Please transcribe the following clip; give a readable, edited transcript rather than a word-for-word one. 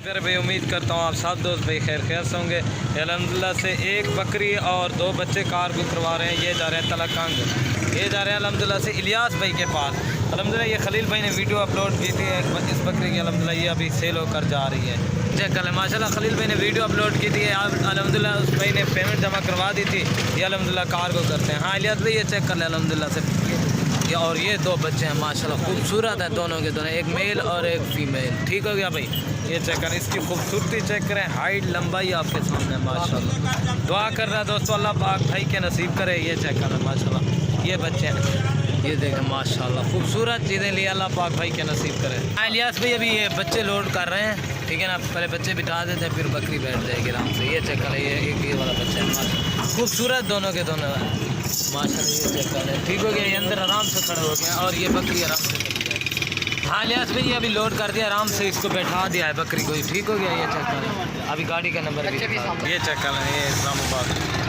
फिर भाई उम्मीद करता हूँ आप सब दोस्त भाई खैर खैर होंगे। अल्हम्दुलिल्लाह से एक बकरी और 2 बच्चे कार को करवा रहे हैं। ये जा रहे हैं तलकंग, ये जा रहे हैं अल्हम्दुलिल्लाह से इलियास भाई के पास। अल्हम्दुलिल्लाह ये खलील भाई ने वीडियो अपलोड की थी इस बकरी की। अल्हम्दुलिल्लाह ये अभी सेल होकर जा रही है। चेक कर लें माशाल्लाह, खलील भाई ने वीडियो अपलोड की थी। अल्हम्दुलिल्लाह उस भाई ने पेमेंट जमा करवा दी थी। ये अल्हम्दुलिल्लाह कार को करते हैं। हाँ इलियास भाई ये चेक कर लें अल्हम्दुलिल्लाह से। और ये 2 बच्चे हैं माशाल्लाह, खूबसूरत है दोनों के दोनों, एक मेल और एक फ़ीमेल। ठीक हो गया भाई, ये चेक करें, इसकी खूबसूरती चेक करें, हाइट लंबाई आपके सामने माशाल्लाह। दुआ कर रहा है दोस्तों अल्लाह पाक भाई के नसीब करे। ये चेक करें माशाल्लाह, ये बच्चे हैं, ये देखें माशाल्लाह, खूबसूरत चीज़ें लिए अल्लाह पाक भाई के नसीब करे। इलियास भाई अभी ये बच्चे लोड कर रहे हैं, ठीक है ना। पहले बच्चे बिठा देते हैं, फिर बकरी बैठ जाएगी आराम से। ये चेक करें, ये वाला बच्चा है माशाल्लाह, खूबसूरत दोनों के दोनों माशाल्लाह। ये चेक करें, ठीक हो गया, ये अंदर आराम से खड़े हो गए और ये बकरी आराम से चल गया। हाँ इलियास भाई ये अभी लोड कर दिया, आराम से इसको बैठा दिया है बकरी को। ठीक हो गया, ये चेक करें, अभी गाड़ी का नंबर भी ये चेक करें, ये इस्लामाबाद।